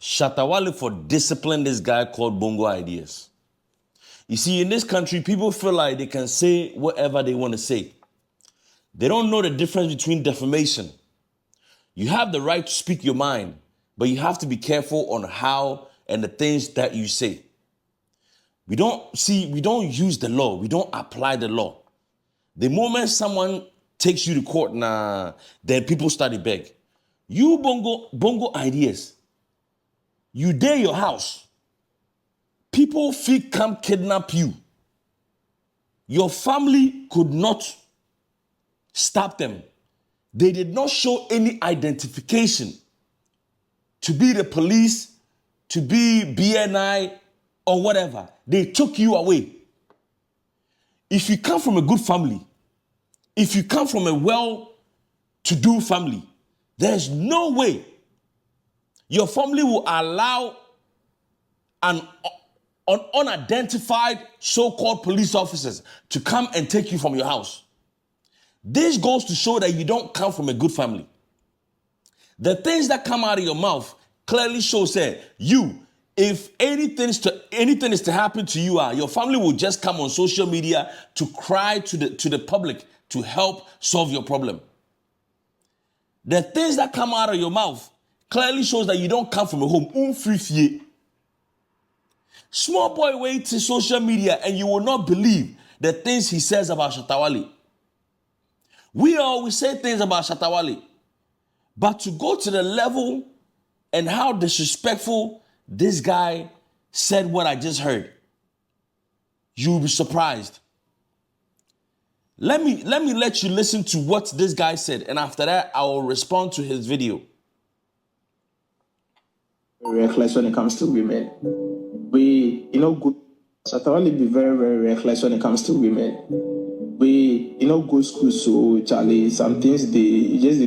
Shatta for discipline this guy called Bongo Ideas. You see, in this country, people feel like they can say whatever they want to say. They don't know the difference between defamation. You have the right to speak your mind, but you have to be careful on how and the things that you say. We don't use the law. We don't apply the law. The moment someone takes you to court, then people start to beg. You Bongo Ideas. You dare your house. People come kidnap you. Your family could not stop them. They did not show any identification to be the police, to be BNI, or whatever. They took you away. If you come from a good family, if you come from a well-to-do family, there's no way your family will allow an unidentified so-called police officers to come and take you from your house. This goes to show that you don't come from a good family. The things that come out of your mouth clearly shows that if anything is to happen to you, your family will just come on social media to cry to the public to help solve your problem. The things that come out of your mouth clearly shows that you don't come from a home. Small boy wait to social media and you will not believe the things he says about Shatta. We always say things about Shatta, but to go to the level and how disrespectful this guy said what I just heard, you'll be surprised. Let me let you listen to what this guy said, and after that, I will respond to his video. Reckless when it comes to women. Good. Shatta be very, very reckless when it comes to women. We, go school, so Charlie, some things they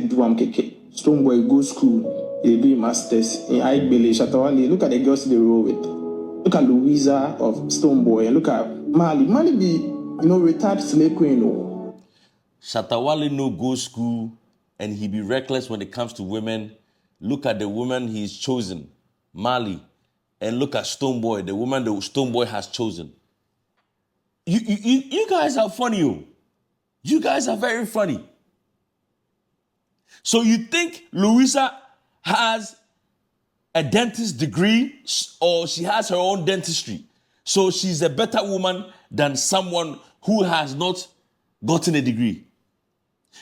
do keke. Strong boy go school, they be masters in Aigbele, Shatta. Look at the girls they roll with. Look at Louisa of Stone Boy, and look at Mali. Mali be, retired slave queen. Shatta no go school, and he be reckless when it comes to women. Look at the woman he's chosen, Mali, and look at Stone Boy, the woman the Stone Boy has chosen. You guys are funny. You guys are very funny. So you think Louisa has a dentist degree or she has her own dentistry? So she's a better woman than someone who has not gotten a degree.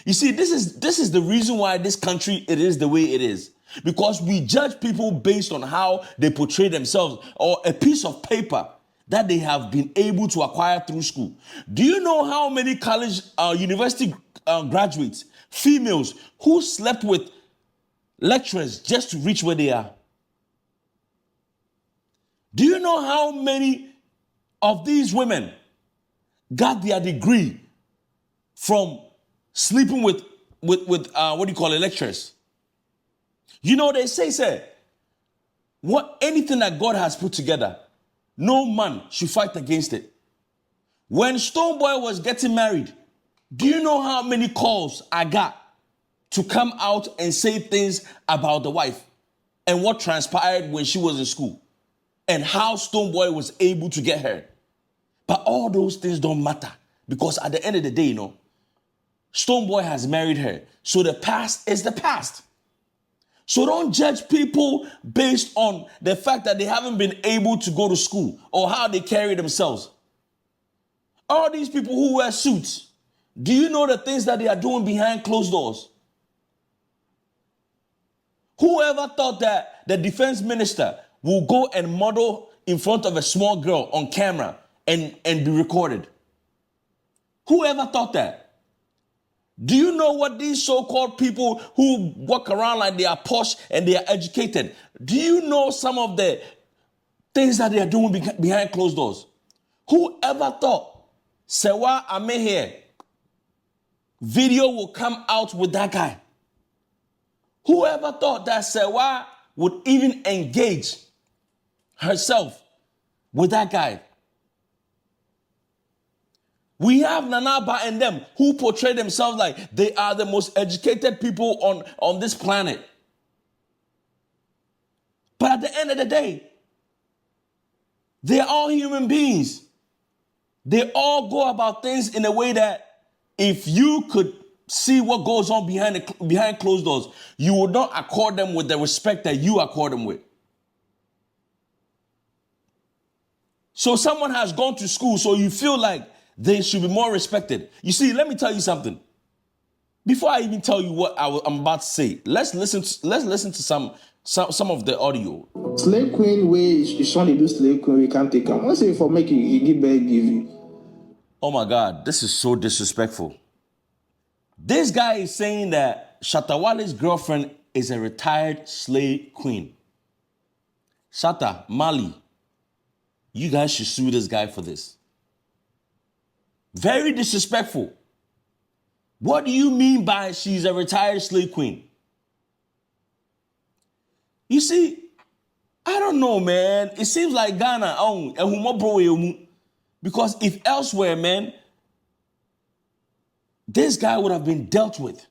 You see, this is the reason why this country, it is the way it is. Because we judge people based on how they portray themselves or a piece of paper that they have been able to acquire through school. Do you know how many college, university graduates, females, who slept with lecturers just to reach where they are? Do you know how many of these women got their degree from sleeping with lecturers? They say, anything that God has put together, no man should fight against it. When Stone Boy was getting married, do you know how many calls I got to come out and say things about the wife and what transpired when she was in school and how Stone Boy was able to get her? But all those things don't matter because at the end of the day, Stone Boy has married her. So the past is the past. So don't judge people based on the fact that they haven't been able to go to school or how they carry themselves. All these people who wear suits, do you know the things that they are doing behind closed doors? Whoever thought that the defense minister will go and model in front of a small girl on camera and be recorded? Whoever thought that? Do you know what these so-called people who walk around like they are posh and they are educated, do you know some of the things that they are doing behind closed doors? Whoever thought, Sewa Ame here, video will come out with that guy? Whoever thought that Sewa would even engage herself with that guy? We have Nanaba and them who portray themselves like they are the most educated people on this planet. But at the end of the day, they're all human beings. They all go about things in a way that if you could see what goes on behind closed doors, you would not accord them with the respect that you accord them with. So someone has gone to school, so you feel like they should be more respected. You see, let me tell you something. Before I even tell you what I'm about to say, let's listen to some of the audio. Slave queen way is only do slave queen we can't take him. Once for make you give back give you. Oh my God, this is so disrespectful. This guy is saying that Shatta Wale's girlfriend is a retired slave queen. Shatta, Mali, you guys should sue this guy for this. Very disrespectful. What do you mean by she's a retired slave queen? You see, I don't know, man. It seems like Ghana, because if elsewhere, man, this guy would have been dealt with.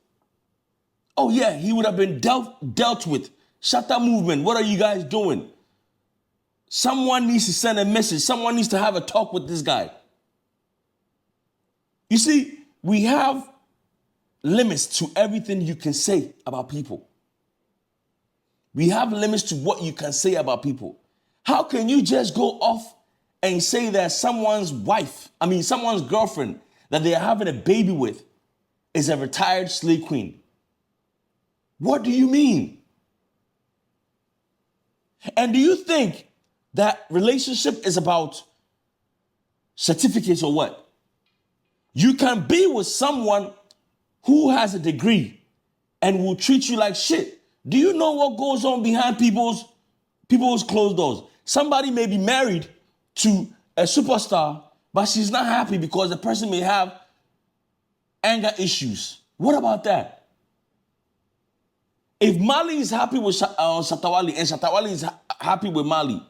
Oh yeah, he would have been dealt with. Shatta movement, what are you guys doing? Someone needs to send a message. Someone needs to have a talk with this guy. You see, we have limits to everything you can say about people. We have limits to what you can say about people. How can you just go off and say that someone's girlfriend that they are having a baby with is a retired slave queen? What do you mean? And do you think that relationship is about certificates or what? You can be with someone who has a degree and will treat you like shit. Do you know what goes on behind people's closed doors? Somebody may be married to a superstar, but she's not happy because the person may have anger issues. What about that? If Mali is happy with Shatta Wale and Shatta Wale is happy with Mali,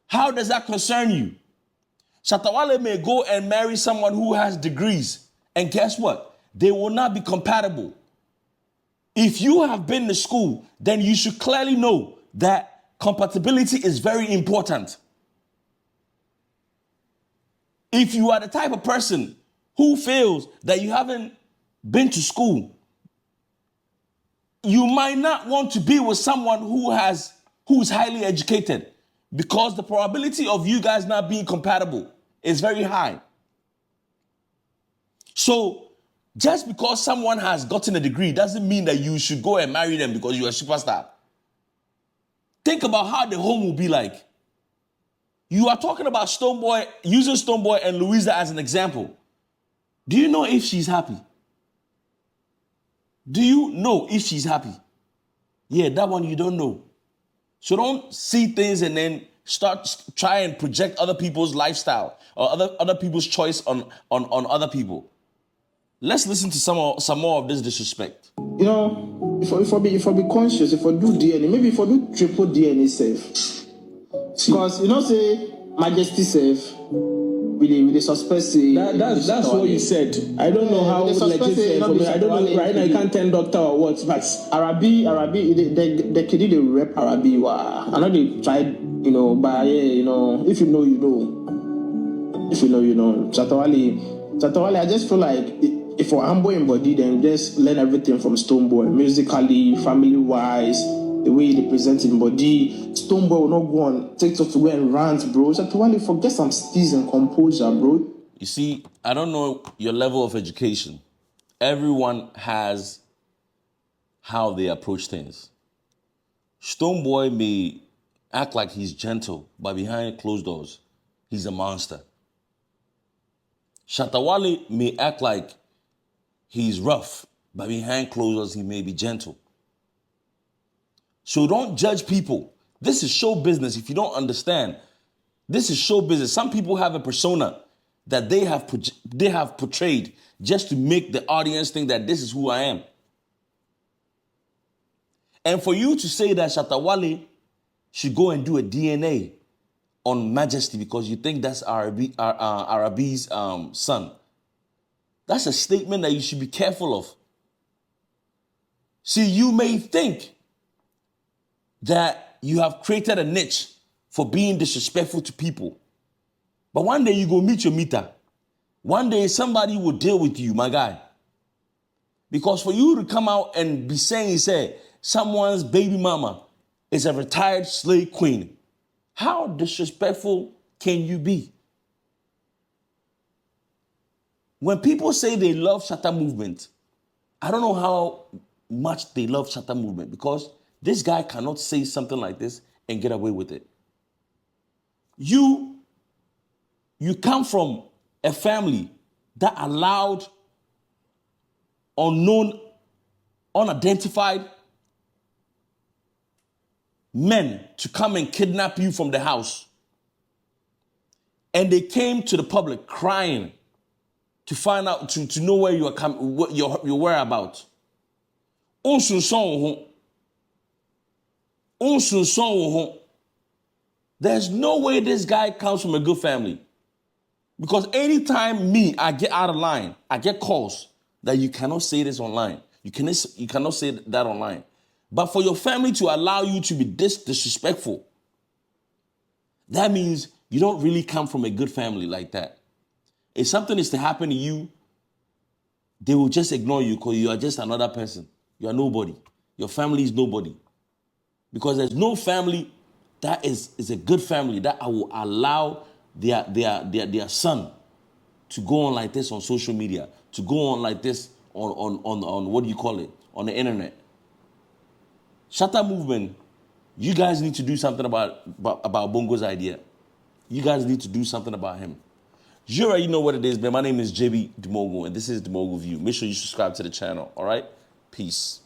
how does that concern you? Shatta Wale may go and marry someone who has degrees, and guess what? They will not be compatible. If you have been to school, then you should clearly know that compatibility is very important. If you are the type of person who feels that you haven't been to school, you might not want to be with someone who is highly educated, because the probability of you guys not being compatible is very high. So just because someone has gotten a degree doesn't mean that you should go and marry them because you're a superstar. Think about how the home will be like. You are talking about Stonebwoy, using Stonebwoy and Louisa as an example. Do you know if she's happy? Do you know if she's happy? Yeah, that one you don't know. So don't see things and then try and project other people's lifestyle or other people's choice on other people. Let's listen to some more of this disrespect. You know, if I be conscious, if I do DNA, maybe if I do triple DNA safe. Because you know, say Majesty safe. With the suspect say that's what you said. I don't know how legit say for me. I don't know right now. I can't tell doctor or what, but Arabi, the kid they rep Arabi. I know they tried, you know, but yeah, you know, if you know, you know. If you know, you know. Shatta Wale, I just feel like if for Ambo in body, then just learn everything from Stonebwoy, musically, family-wise, the way they present in body. Stonebwoy will not go on TikTok to go and rant, bro. Shatta Wale, forget some steez and composure, bro. You see, I don't know your level of education. Everyone has how they approach things. Stonebwoy may act like he's gentle, but behind closed doors, he's a monster. Shatta Wale may act like he's rough, but behind closed doors, he may be gentle. So don't judge people. This is show business. If you don't understand, this is show business. Some people have a persona that they have portrayed just to make the audience think that this is who I am. And for you to say that Shatta Wale should go and do a DNA on Majesty because you think that's Arabi's son, that's a statement that you should be careful of. See, you may think that that you have created a niche for being disrespectful to people. But one day you go meet your meter. One day somebody will deal with you, my guy. Because for you to come out and be saying, say, someone's baby mama is a retired slave queen, how disrespectful can you be? When people say they love Shatta movement, I don't know how much they love Shatta movement, because this guy cannot say something like this and get away with it. You come from a family that allowed unknown, unidentified men to come and kidnap you from the house. And they came to the public crying to find out, to know where you are coming, what your whereabouts. There's no way this guy comes from a good family. Because anytime I get out of line, I get calls that you cannot say this online. You cannot say that online. But for your family to allow you to be this disrespectful, that means you don't really come from a good family like that. If something is to happen to you, they will just ignore you because you are just another person. You are nobody. Your family is nobody. Because there's no family that is a good family that I will allow their son to go on like this on social media, to go on like this on what do you call it, on the internet. Shatta movement, you guys need to do something about Bongo's idea. You guys need to do something about him. You already know what it is, man. My name is Jebi, and this is WanaView. Make sure you subscribe to the channel, all right? Peace.